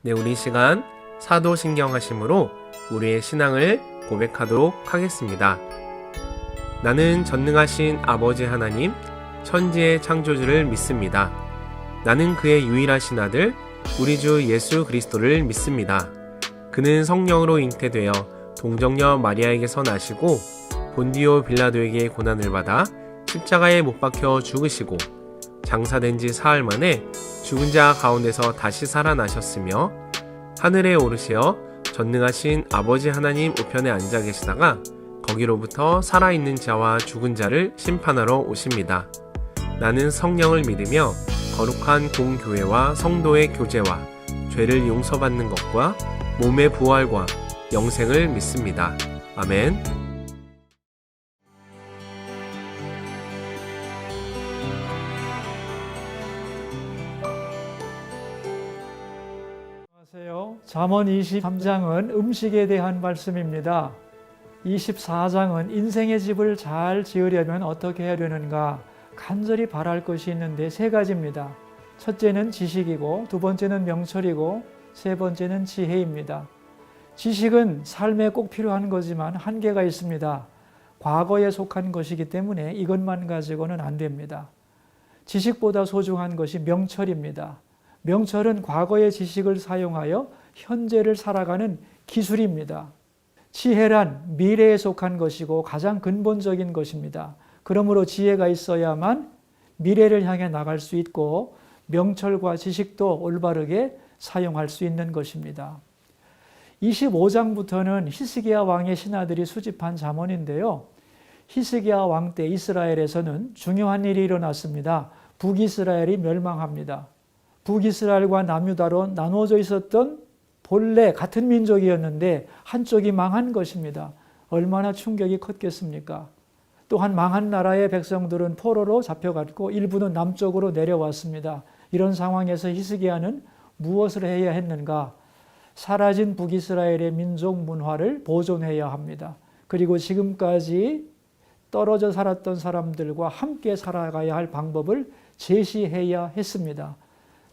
네, 우리 시간 사도신경하심으로 우리의 신앙을 고백하도록 하겠습니다. 나는 전능하신 아버지 하나님, 천지의 창조주를 믿습니다. 나는 그의 유일하신 아들, 우리 주 예수 그리스도를 믿습니다. 그는 성령으로 잉태되어 동정녀 마리아에게서 나시고 본디오 빌라도에게 고난을 받아 십자가에 못 박혀 죽으시고 장사된 지 사흘 만에 죽은 자 가운데서 다시 살아나셨으며 하늘에 오르시어 전능하신 아버지 하나님 우편에 앉아 계시다가 거기로부터 살아있는 자와 죽은 자를 심판하러 오십니다. 나는 성령을 믿으며 거룩한 공교회와 성도의 교제와 죄를 용서받는 것과 몸의 부활과 영생을 믿습니다. 아멘. 안녕하세요. 잠언 23장은 음식에 대한 말씀입니다. 24장은 인생의 집을 잘 지으려면 어떻게 해야 되는가 간절히 바랄 것이 있는데 세 가지입니다. 첫째는 지식이고, 두 번째는 명철이고, 세 번째는 지혜입니다. 지식은 삶에 꼭 필요한 거지만 한계가 있습니다. 과거에 속한 것이기 때문에 이것만 가지고는 안 됩니다. 지식보다 소중한 것이 명철입니다. 명철은 과거의 지식을 사용하여 현재를 살아가는 기술입니다. 지혜란 미래에 속한 것이고 가장 근본적인 것입니다. 그러므로 지혜가 있어야만 미래를 향해 나갈 수 있고 명철과 지식도 올바르게 사용할 수 있는 것입니다. 25장부터는 히스기야 왕의 신하들이 수집한 잠언인데요. 히스기야 왕 때 이스라엘에서는 중요한 일이 일어났습니다. 북이스라엘이 멸망합니다. 북이스라엘과 남유다로 나누어져 있었던 본래 같은 민족이었는데 한쪽이 망한 것입니다. 얼마나 충격이 컸겠습니까? 또한 망한 나라의 백성들은 포로로 잡혀갔고 일부는 남쪽으로 내려왔습니다. 이런 상황에서 히스기야는 무엇을 해야 했는가? 사라진 북이스라엘의 민족 문화를 보존해야 합니다. 그리고 지금까지 떨어져 살았던 사람들과 함께 살아가야 할 방법을 제시해야 했습니다.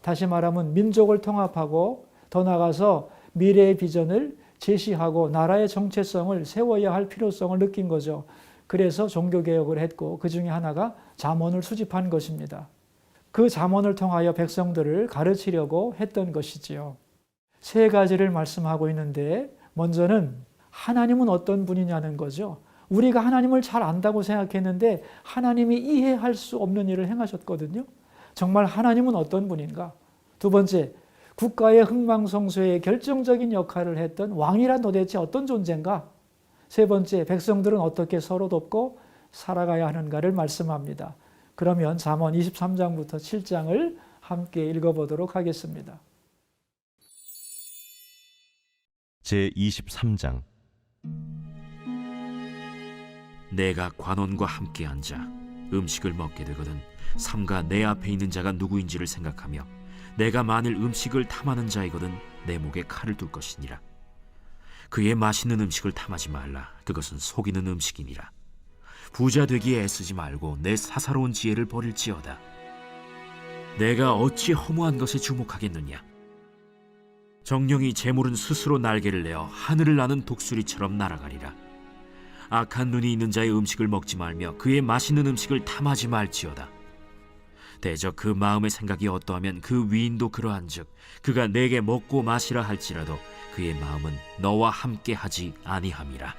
다시 말하면 민족을 통합하고 더 나아가서 미래의 비전을 제시하고 나라의 정체성을 세워야 할 필요성을 느낀 거죠. 그래서 종교개혁을 했고 그 중에 하나가 잠언을 수집한 것입니다. 그 잠언을 통하여 백성들을 가르치려고 했던 것이지요. 세 가지를 말씀하고 있는데 먼저는 하나님은 어떤 분이냐는 거죠. 우리가 하나님을 잘 안다고 생각했는데 하나님이 이해할 수 없는 일을 행하셨거든요. 정말 하나님은 어떤 분인가? 두 번째, 국가의 흥망성쇠에 결정적인 역할을 했던 왕이란 도대체 어떤 존재인가? 세 번째, 백성들은 어떻게 서로 돕고 살아가야 하는가를 말씀합니다. 그러면 잠언 23장부터 7장을 함께 읽어보도록 하겠습니다. 제23장 내가 관원과 함께 앉아 음식을 먹게 되거든 삼가 내 앞에 있는 자가 누구인지를 생각하며 내가 만일 음식을 탐하는 자이거든 내 목에 칼을 둘 것이니라. 그의 맛있는 음식을 탐하지 말라. 그것은 속이는 음식이니라. 부자 되기에 애쓰지 말고 내 사사로운 지혜를 버릴지어다. 내가 어찌 허무한 것에 주목하겠느냐. 정령이 재물은 스스로 날개를 내어 하늘을 나는 독수리처럼 날아가리라. 악한 눈이 있는 자의 음식을 먹지 말며 그의 맛있는 음식을 탐하지 말지어다. 대저 그 마음의 생각이 어떠하면 그 위인도 그러한즉 그가 내게 먹고 마시라 할지라도 그의 마음은 너와 함께 하지 아니함이라.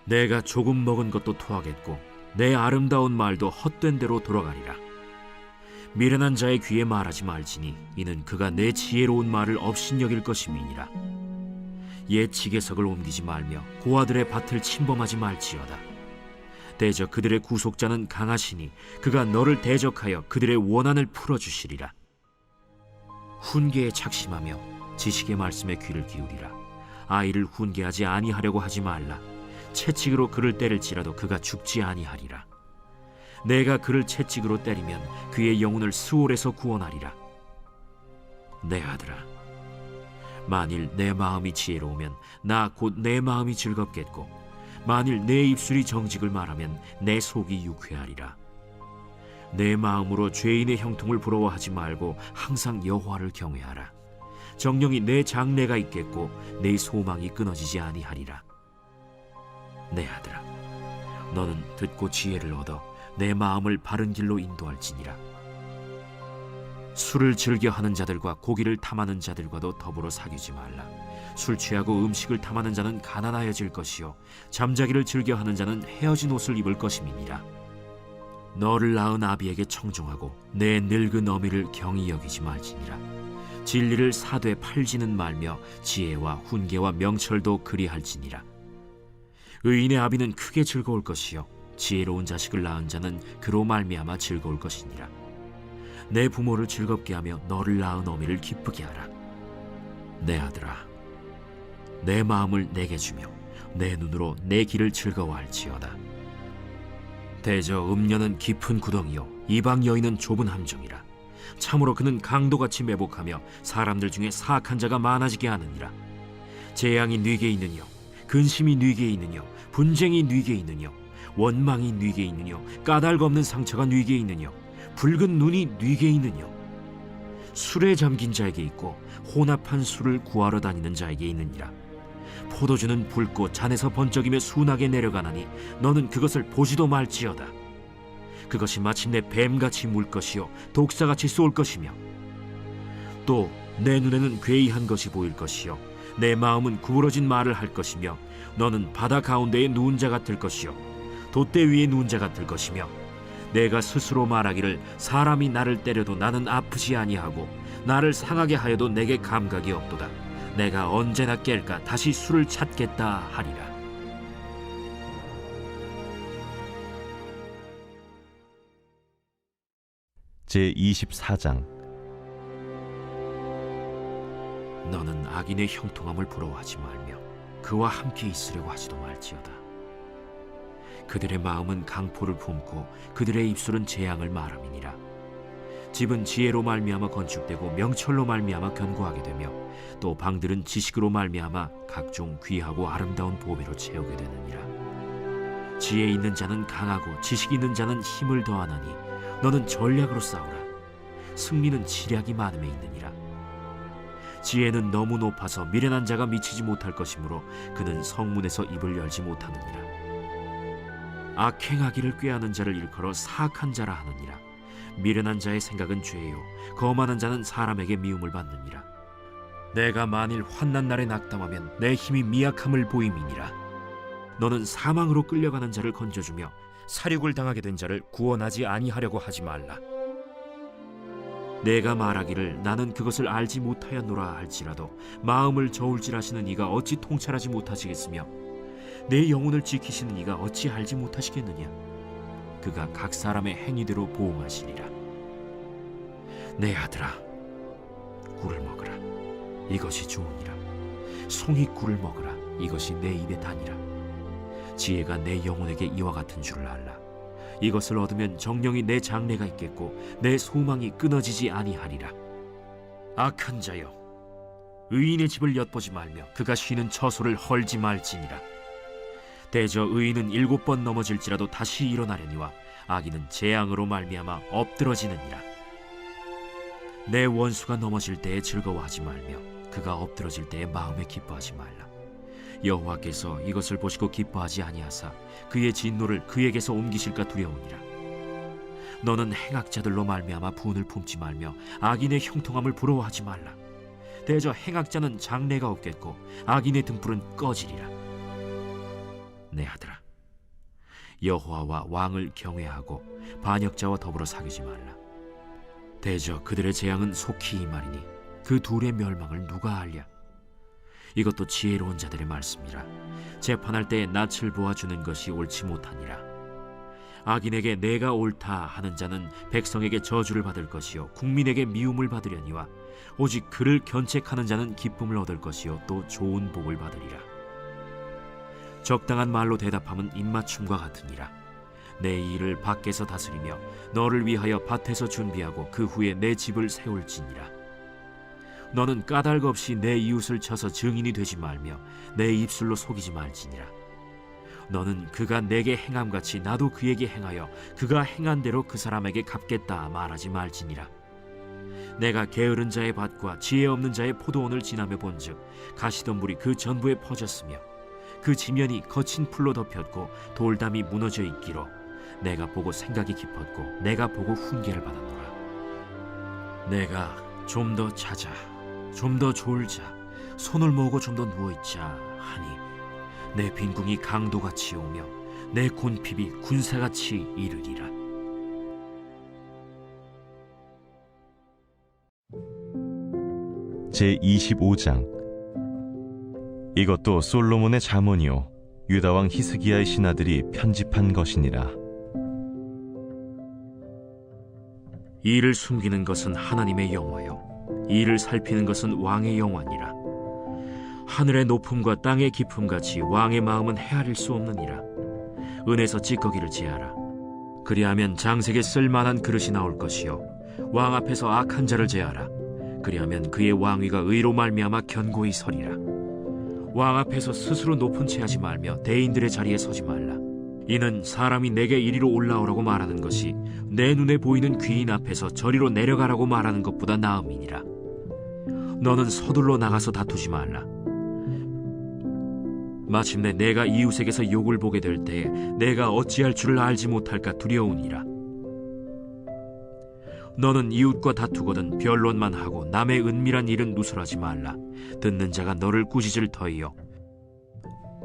내가 조금 먹은 것도 토하겠고 내 아름다운 말도 헛된 대로 돌아가리라. 미련한 자의 귀에 말하지 말지니 이는 그가 내 지혜로운 말을 업신여길 것임이니라. 옛 지게석을 옮기지 말며 고아들의 밭을 침범하지 말지어다. 대저 그들의 구속자는 강하시니 그가 너를 대적하여 그들의 원한을 풀어주시리라. 훈계에 착심하며 지식의 말씀에 귀를 기울이라. 아이를 훈계하지 아니하려고 하지 말라. 채찍으로 그를 때릴지라도 그가 죽지 아니하리라. 내가 그를 채찍으로 때리면 그의 영혼을 스올에서 구원하리라. 내 아들아, 만일 내 마음이 지혜로우면 나 곧 내 마음이 즐겁겠고 만일 내 입술이 정직을 말하면 내 속이 유쾌하리라. 내 마음으로 죄인의 형통을 부러워하지 말고 항상 여호와를 경외하라. 정령이 내 장래가 있겠고 내 소망이 끊어지지 아니하리라. 내 아들아, 너는 듣고 지혜를 얻어 내 마음을 바른 길로 인도할지니라. 술을 즐겨 하는 자들과 고기를 탐하는 자들과도 더불어 사귀지 말라. 술 취하고 음식을 탐하는 자는 가난하여질 것이요 잠자기를 즐겨 하는 자는 헤어진 옷을 입을 것임이니라. 너를 낳은 아비에게 청종하고 내 늙은 어미를 경히 여기지 말지니라. 진리를 사되 팔지는 말며 지혜와 훈계와 명철도 그리할지니라. 의인의 아비는 크게 즐거울 것이요 지혜로운 자식을 낳은 자는 그로 말미암아 즐거울 것이니라. 내 부모를 즐겁게 하며 너를 낳은 어미를 기쁘게 하라. 내 아들아, 내 마음을 내게 주며 내 눈으로 내 길을 즐거워할지어다. 대저 음녀는 깊은 구덩이요 이방 여인은 좁은 함정이라. 참으로 그는 강도같이 매복하며 사람들 중에 사악한 자가 많아지게 하느니라. 재앙이 네게 있느뇨, 근심이 네게 있느뇨, 분쟁이 네게 있느뇨, 원망이 네게 있느뇨, 까닭 없는 상처가 네게 있느뇨, 붉은 눈이 네게 있느뇨. 술에 잠긴 자에게 있고 혼합한 술을 구하러 다니는 자에게 있느니라. 포도주는 붉고 잔에서 번쩍이며 순하게 내려가나니 너는 그것을 보지도 말지어다. 그것이 마침내 뱀같이 물 것이요 독사같이 쏠 것이며 또 내 눈에는 괴이한 것이 보일 것이요 내 마음은 구부러진 말을 할 것이며 너는 바다 가운데에 누운 자 같을 것이요 돛대 위에 누운 자 같을 것이며 내가 스스로 말하기를 사람이 나를 때려도 나는 아프지 아니하고 나를 상하게 하여도 내게 감각이 없도다. 내가 언제나 깰까 다시 술을 찾겠다 하리라. 제24장. 너는 악인의 형통함을 부러워하지 말며 그와 함께 있으려고 하지도 말지어다. 그들의 마음은 강포를 품고 그들의 입술은 재앙을 말함이니라. 집은 지혜로 말미암아 건축되고 명철로 말미암아 견고하게 되며 또 방들은 지식으로 말미암아 각종 귀하고 아름다운 보배로 채우게 되느니라. 지혜 있는 자는 강하고 지식 있는 자는 힘을 더하나니 너는 전략으로 싸우라. 승리는 지략이 많음에 있느니라. 지혜는 너무 높아서 미련한 자가 미치지 못할 것이므로 그는 성문에서 입을 열지 못하느니라. 악행하기를 꾀하는 자를 일컬어 사악한 자라 하느니라. 미련한 자의 생각은 죄요 거만한 자는 사람에게 미움을 받느니라. 내가 만일 환난 날에 낙담하면 내 힘이 미약함을 보임이니라. 너는 사망으로 끌려가는 자를 건져주며 사륙을 당하게 된 자를 구원하지 아니하려고 하지 말라. 내가 말하기를 나는 그것을 알지 못하였노라 할지라도 마음을 저울질하시는 이가 어찌 통찰하지 못하시겠으며 내 영혼을 지키시는 이가 어찌 알지 못하시겠느냐. 그가 각 사람의 행위대로 보응하시리라. 내 아들아, 꿀을 먹으라. 이것이 좋으니라. 송이 꿀을 먹으라. 이것이 내 입에 다니라. 지혜가 내 영혼에게 이와 같은 줄을 알라. 이것을 얻으면 정령이 내 장래가 있겠고 내 소망이 끊어지지 아니하리라. 악한 자여, 의인의 집을 엿보지 말며 그가 쉬는 처소를 헐지 말지니라. 대저 의인은 7번 넘어질지라도 다시 일어나려니와 악인은 재앙으로 말미암아 엎드러지느니라. 내 원수가 넘어질 때에 즐거워하지 말며 그가 엎드러질 때에 마음에 기뻐하지 말라. 여호와께서 이것을 보시고 기뻐하지 아니하사 그의 진노를 그에게서 옮기실까 두려우니라. 너는 행악자들로 말미암아 분을 품지 말며 악인의 형통함을 부러워하지 말라. 대저 행악자는 장래가 없겠고 악인의 등불은 꺼지리라. 내 아들아, 여호와와 왕을 경외하고 반역자와 더불어 사귀지 말라. 대저 그들의 재앙은 속히 임하리니 그 둘의 멸망을 누가 알랴. 이것도 지혜로운 자들의 말씀이라. 재판할 때에 낯을 보아주는 것이 옳지 못하니라. 악인에게 내가 옳다 하는 자는 백성에게 저주를 받을 것이요 국민에게 미움을 받으려니와 오직 그를 견책하는 자는 기쁨을 얻을 것이요 또 좋은 복을 받으리라. 적당한 말로 대답함은 입맞춤과 같으니라. 내 일을 밖에서 다스리며 너를 위하여 밭에서 준비하고 그 후에 내 집을 세울지니라. 너는 까닭 없이 내 이웃을 쳐서 증인이 되지 말며 내 입술로 속이지 말지니라. 너는 그가 내게 행함같이 나도 그에게 행하여 그가 행한 대로 그 사람에게 갚겠다 말하지 말지니라. 내가 게으른 자의 밭과 지혜 없는 자의 포도원을 지나며 본즉 가시덤불이 그 전부에 퍼졌으며 그 지면이 거친 풀로 덮였고 돌담이 무너져 있기로 내가 보고 생각이 깊었고 내가 보고 훈계를 받았노라. 내가 좀 더 자자, 좀 더 졸자, 손을 모으고 좀 더 누워있자 하니 내 빈궁이 강도같이 오며 내 곤핍이 군사같이 이르리라. 제25장. 이것도 솔로몬의 잠언이요 유다왕 히스기야의 신하들이 편집한 것이니라. 이를 숨기는 것은 하나님의 영화요 이를 살피는 것은 왕의 영화니라. 하늘의 높음과 땅의 깊음같이 왕의 마음은 헤아릴 수 없느니라. 은에서 찌꺼기를 제하라. 그리하면 장색에 쓸만한 그릇이 나올 것이요 왕 앞에서 악한 자를 제하라. 그리하면 그의 왕위가 의로 말미암아 견고히 서리라. 왕 앞에서 스스로 높은 채 하지 말며 대인들의 자리에 서지 말라. 이는 사람이 내게 이리로 올라오라고 말하는 것이 내 눈에 보이는 귀인 앞에서 저리로 내려가라고 말하는 것보다 나음이니라. 너는 서둘러 나가서 다투지 말라. 마침내 내가 이웃에게서 욕을 보게 될 때에 내가 어찌할 줄을 알지 못할까 두려우니라. 너는 이웃과 다투거든 변론만 하고 남의 은밀한 일은 누설하지 말라. 듣는 자가 너를 꾸짖을 터이요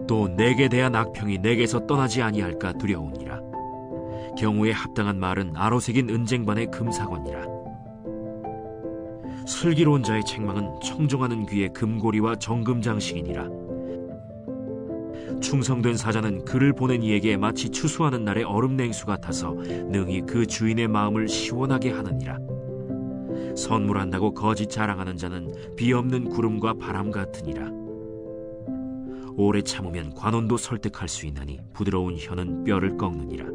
또 내게 대한 악평이 내게서 떠나지 아니할까 두려우니라. 경우에 합당한 말은 아로새긴 은쟁반의 금사건이라. 슬기로운 자의 책망은 청정하는 귀의 금고리와 정금장식이니라. 충성된 사자는 그를 보낸 이에게 마치 추수하는 날의 얼음 냉수 같아서 능히 그 주인의 마음을 시원하게 하느니라. 선물한다고 거짓 자랑하는 자는 비 없는 구름과 바람 같으니라. 오래 참으면 관원도 설득할 수 있나니 부드러운 혀는 뼈를 꺾느니라.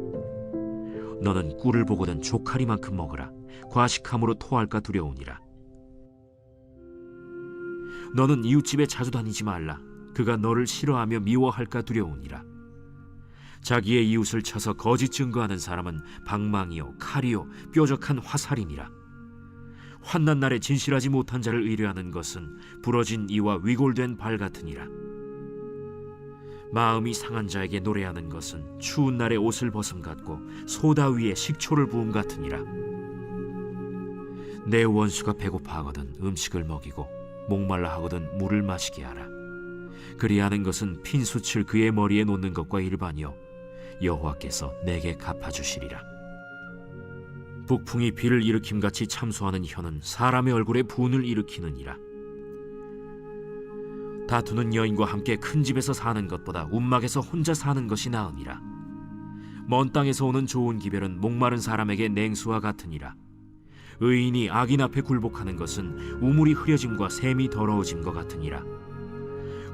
너는 꿀을 보거든 조카리만큼 먹으라. 과식함으로 토할까 두려우니라. 너는 이웃집에 자주 다니지 말라. 그가 너를 싫어하며 미워할까 두려우니라. 자기의 이웃을 쳐서 거짓 증거하는 사람은 방망이요 칼이요 뾰족한 화살이니라. 환난 날에 진실하지 못한 자를 의뢰하는 것은 부러진 이와 위골된 발 같으니라. 마음이 상한 자에게 노래하는 것은 추운 날에 옷을 벗음 같고 소다 위에 식초를 부음 같으니라. 내 원수가 배고파하거든 음식을 먹이고 목말라 하거든 물을 마시게 하라. 그리하는 것은 핀수칠 그의 머리에 놓는 것과 일반이요 여호와께서 내게 갚아주시리라. 북풍이 비를 일으킴같이 참소하는 혀는 사람의 얼굴에 분을 일으키느니라. 다투는 여인과 함께 큰 집에서 사는 것보다 움막에서 혼자 사는 것이 나으니라. 먼 땅에서 오는 좋은 기별은 목마른 사람에게 냉수와 같으니라. 의인이 악인 앞에 굴복하는 것은 우물이 흐려짐과 샘이 더러워짐과 같으니라.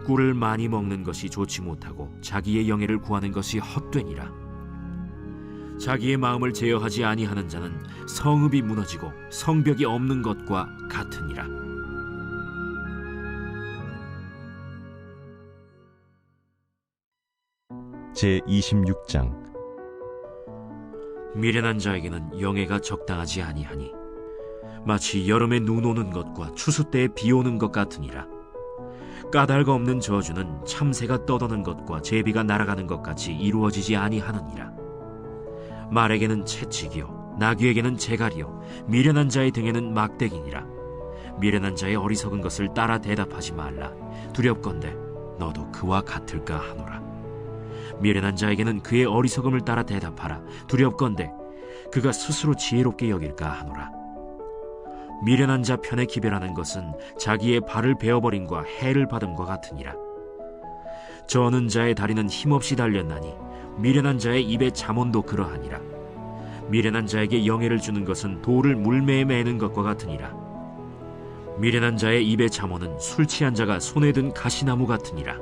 꿀을 많이 먹는 것이 좋지 못하고 자기의 영예를 구하는 것이 헛되니라. 자기의 마음을 제어하지 아니하는 자는 성읍이 무너지고 성벽이 없는 것과 같으니라. 제26장. 미련한 자에게는 영예가 적당하지 아니하니 마치 여름에 눈 오는 것과 추수 때에 비 오는 것 같으니라. 까닭 없는 저주는 참새가 떠도는 것과 제비가 날아가는 것 같이 이루어지지 아니하느니라. 말에게는 채찍이요 나귀에게는 재갈이요 미련한 자의 등에는 막대기니라. 미련한 자의 어리석은 것을 따라 대답하지 말라. 두렵건대 너도 그와 같을까 하노라. 미련한 자에게는 그의 어리석음을 따라 대답하라. 두렵건대 그가 스스로 지혜롭게 여길까 하노라. 미련한 자 편에 기별하는 것은 자기의 발을 베어버림과 해를 받음과 같으니라. 저는 자의 다리는 힘없이 달렸나니 미련한 자의 입에 잠언도 그러하니라. 미련한 자에게 영예를 주는 것은 돌을 물매에 매는 것과 같으니라. 미련한 자의 입에 잠언은 술 취한 자가 손에 든 가시나무 같으니라.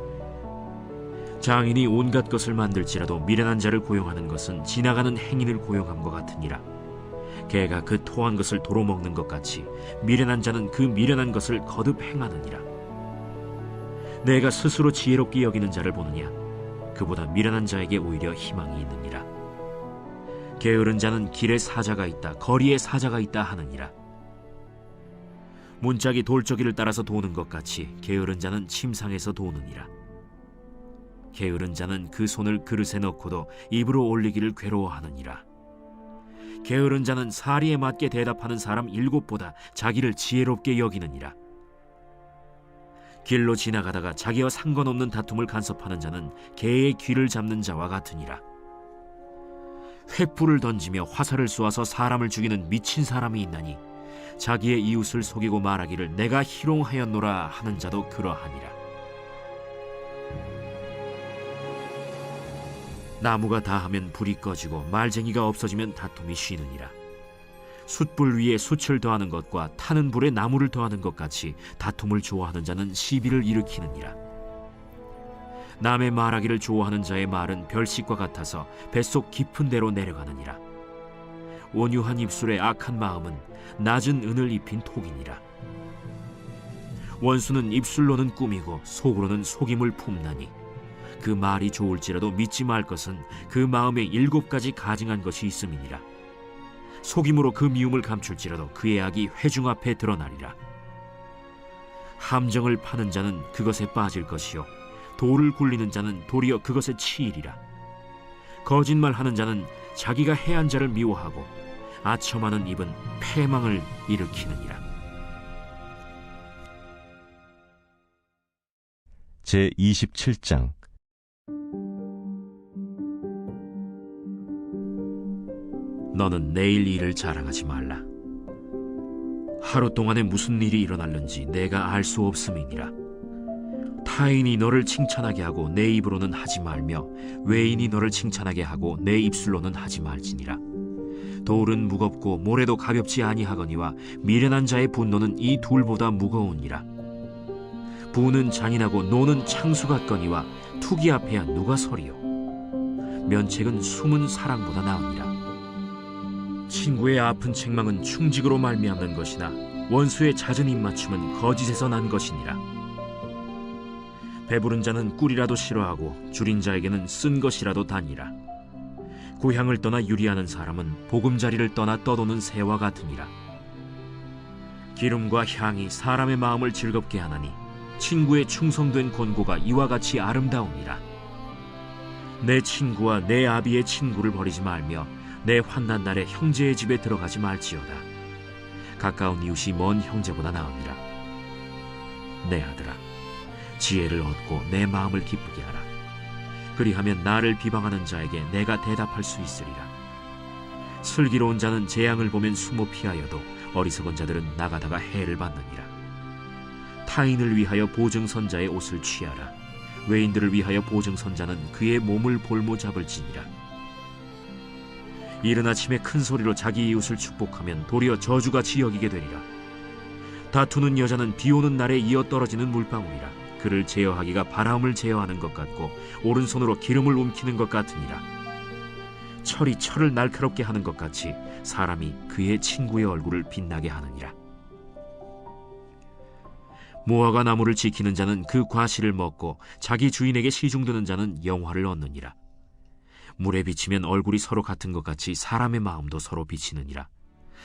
장인이 온갖 것을 만들지라도 미련한 자를 고용하는 것은 지나가는 행인을 고용함과 같으니라. 개가 그 토한 것을 도로 먹는 것 같이 미련한 자는 그 미련한 것을 거듭 행하느니라. 내가 스스로 지혜롭게 여기는 자를 보느냐? 그보다 미련한 자에게 오히려 희망이 있느니라. 게으른 자는 길에 사자가 있다, 거리에 사자가 있다 하느니라. 문짝이 돌저기를 따라서 도는 것 같이 게으른 자는 침상에서 도느니라. 게으른 자는 그 손을 그릇에 넣고도 입으로 올리기를 괴로워하느니라. 게으른 자는 사리에 맞게 대답하는 사람 7보다 자기를 지혜롭게 여기느니라. 길로 지나가다가 자기와 상관없는 다툼을 간섭하는 자는 개의 귀를 잡는 자와 같으니라. 횃불을 던지며 화살을 쏘아서 사람을 죽이는 미친 사람이 있나니 자기의 이웃을 속이고 말하기를 내가 희롱하였노라 하는 자도 그러하니라. 나무가 다하면 불이 꺼지고 말쟁이가 없어지면 다툼이 쉬느니라. 숯불 위에 숯을 더하는 것과 타는 불에 나무를 더하는 것 같이 다툼을 좋아하는 자는 시비를 일으키느니라. 남의 말하기를 좋아하는 자의 말은 별식과 같아서 뱃속 깊은 데로 내려가느니라. 온유한 입술의 악한 마음은 낮은 은을 입힌 톡이니라. 원수는 입술로는 꾸미고 속으로는 속임을 품나니 그 말이 좋을지라도 믿지 말 것은 그 마음에 7가지 가증한 것이 있음이니라. 속임으로 그 미움을 감출지라도 그의 악이 회중 앞에 드러나리라. 함정을 파는 자는 그것에 빠질 것이요 돌을 굴리는 자는 도리어 그것에 치이리라. 거짓말하는 자는 자기가 해한 자를 미워하고 아첨하는 입은 패망을 일으키느니라. 제27장 너는 내일 일을 자랑하지 말라. 하루 동안에 무슨 일이 일어날는지 내가 알 수 없음이니라. 타인이 너를 칭찬하게 하고 내 입으로는 하지 말며 외인이 너를 칭찬하게 하고 내 입술로는 하지 말지니라. 돌은 무겁고 모래도 가볍지 아니하거니와 미련한 자의 분노는 이 둘보다 무거우니라. 부는 잔인하고 노는 창수 같거니와 투기 앞에야 누가 서리요. 면책은 숨은 사랑보다 나으니라. 친구의 아픈 책망은 충직으로 말미암는 것이나 원수의 잦은 입맞춤은 거짓에서 난 것이니라. 배부른 자는 꿀이라도 싫어하고 줄인 자에게는 쓴 것이라도 다니라. 고향을 떠나 유리하는 사람은 보금자리를 떠나 떠도는 새와 같으니라. 기름과 향이 사람의 마음을 즐겁게 하나니 친구의 충성된 권고가 이와 같이 아름다우니라. 내 친구와 내 아비의 친구를 버리지 말며 내 환난 날에 형제의 집에 들어가지 말지어다. 가까운 이웃이 먼 형제보다 나으니라. 내 아들아, 지혜를 얻고 내 마음을 기쁘게 하라. 그리하면 나를 비방하는 자에게 내가 대답할 수 있으리라. 슬기로운 자는 재앙을 보면 숨어 피하여도 어리석은 자들은 나가다가 해를 받느니라. 타인을 위하여 보증선자의 옷을 취하라. 외인들을 위하여 보증선자는 그의 몸을 볼모 잡을지니라. 이른 아침에 큰 소리로 자기 이웃을 축복하면 도리어 저주같이 여기게 되리라. 다투는 여자는 비 오는 날에 이어 떨어지는 물방울이라. 그를 제어하기가 바람을 제어하는 것 같고 오른손으로 기름을 움키는 것 같으니라. 철이 철을 날카롭게 하는 것 같이 사람이 그의 친구의 얼굴을 빛나게 하느니라. 무화과 나무를 지키는 자는 그 과실을 먹고 자기 주인에게 시중드는 자는 영화를 얻느니라. 물에 비치면 얼굴이 서로 같은 것 같이 사람의 마음도 서로 비치느니라.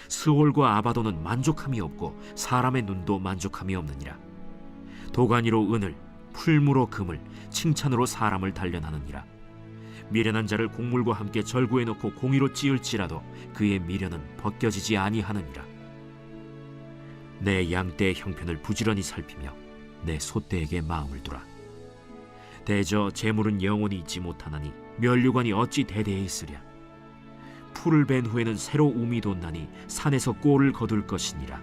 스올과 아바도는 만족함이 없고 사람의 눈도 만족함이 없느니라. 도가니로 은을, 풀무로 금을, 칭찬으로 사람을 단련하느니라. 미련한 자를 곡물과 함께 절구해 놓고 공의로 찌을지라도 그의 미련은 벗겨지지 아니하느니라. 내 양떼의 형편을 부지런히 살피며 내 소떼에게 마음을 두라. 대저 재물은 영원히 있지 못하나니 면류관이 어찌 대대에 있으랴. 풀을 벤 후에는 새로 움이 돋나니 산에서 꼴을 거둘 것이니라.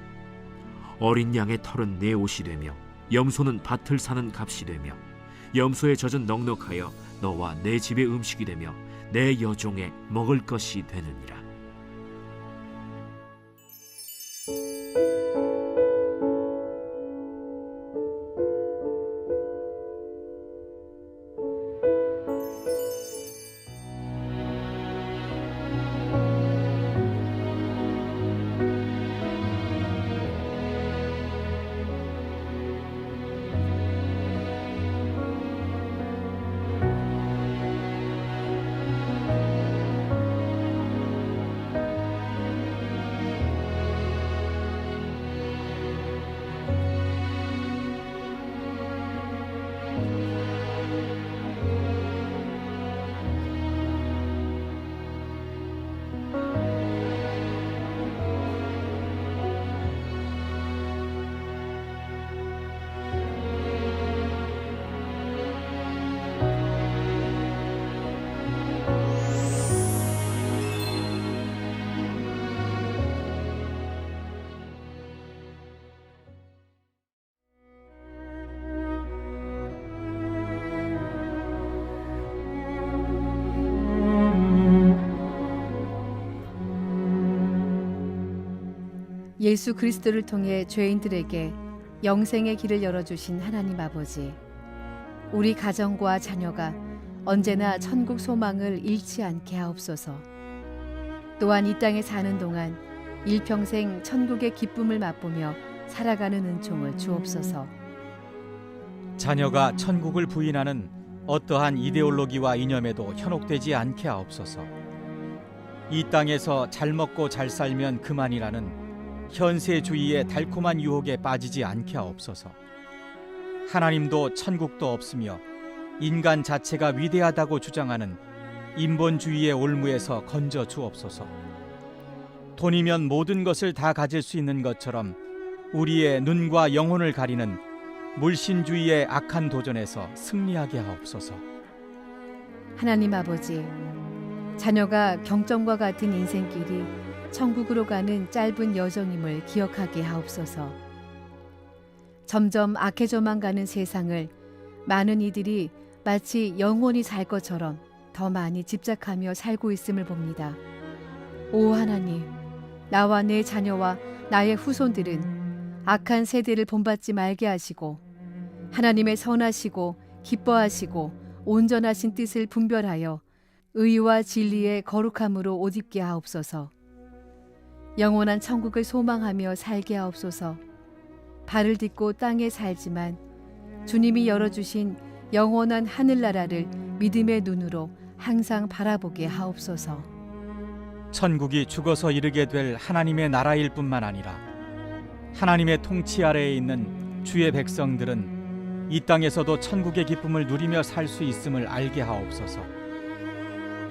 어린 양의 털은 내 옷이 되며 염소는 밭을 사는 값이 되며 염소의 젖은 넉넉하여 너와 내 집의 음식이 되며 내 여종의 먹을 것이 되느니라. 예수 그리스도를 통해 죄인들에게 영생의 길을 열어주신 하나님 아버지, 우리 가정과 자녀가 언제나 천국 소망을 잃지 않게 하옵소서. 또한 이 땅에 사는 동안 일평생 천국의 기쁨을 맛보며 살아가는 은총을 주옵소서. 자녀가 천국을 부인하는 어떠한 이데올로기와 이념에도 현혹되지 않게 하옵소서. 이 땅에서 잘 먹고 잘 살면 그만이라는 현세주의의 달콤한 유혹에 빠지지 않게 하옵소서. 하나님도 천국도 없으며 인간 자체가 위대하다고 주장하는 인본주의의 올무에서 건져 주옵소서. 돈이면 모든 것을 다 가질 수 있는 것처럼 우리의 눈과 영혼을 가리는 물신주의의 악한 도전에서 승리하게 하옵소서. 하나님 아버지, 자녀가 경점과 같은 인생길이 천국으로 가는 짧은 여정임을 기억하게 하옵소서. 점점 악해져만 가는 세상을 많은 이들이 마치 영원히 살 것처럼 더 많이 집착하며 살고 있음을 봅니다. 오 하나님, 나와 내 자녀와 나의 후손들은 악한 세대를 본받지 말게 하시고 하나님의 선하시고 기뻐하시고 온전하신 뜻을 분별하여 의와 진리의 거룩함으로 옷 입게 하옵소서. 영원한 천국을 소망하며 살게 하옵소서. 발을 딛고 땅에 살지만 주님이 열어주신 영원한 하늘나라를 믿음의 눈으로 항상 바라보게 하옵소서. 천국이 죽어서 이르게 될 하나님의 나라일 뿐만 아니라 하나님의 통치 아래에 있는 주의 백성들은 이 땅에서도 천국의 기쁨을 누리며 살 수 있음을 알게 하옵소서.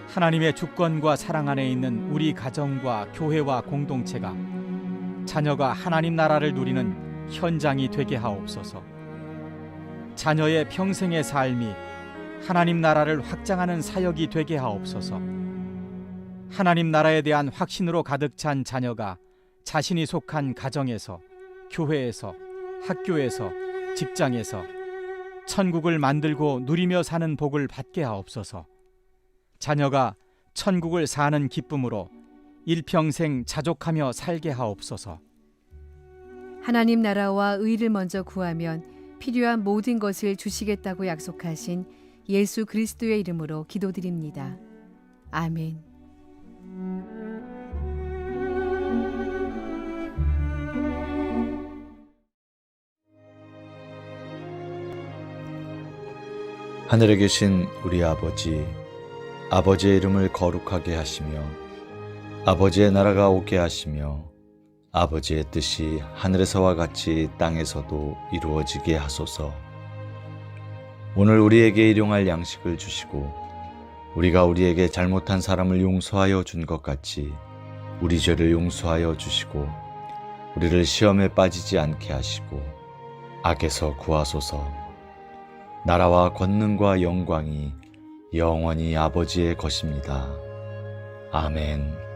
하나님의 주권과 사랑 안에 있는 우리 가정과 교회와 공동체가 자녀가 하나님 나라를 누리는 현장이 되게 하옵소서. 자녀의 평생의 삶이 하나님 나라를 확장하는 사역이 되게 하옵소서. 하나님 나라에 대한 확신으로 가득 찬 자녀가 자신이 속한 가정에서, 교회에서, 학교에서, 직장에서 천국을 만들고 누리며 사는 복을 받게 하옵소서. 자녀가 천국을 사는 기쁨으로 일평생 자족하며 살게 하옵소서. 하나님 나라와 의를 먼저 구하면 필요한 모든 것을 주시겠다고 약속하신 예수 그리스도의 이름으로 기도드립니다. 아멘. 하늘에 계신 우리 아버지, 아버지의 이름을 거룩하게 하시며 아버지의 나라가 오게 하시며 아버지의 뜻이 하늘에서와 같이 땅에서도 이루어지게 하소서. 오늘 우리에게 일용할 양식을 주시고 우리가 우리에게 잘못한 사람을 용서하여 준 것 같이 우리 죄를 용서하여 주시고 우리를 시험에 빠지지 않게 하시고 악에서 구하소서. 나라와 권능과 영광이 영원히 아버지의 것입니다. 아멘.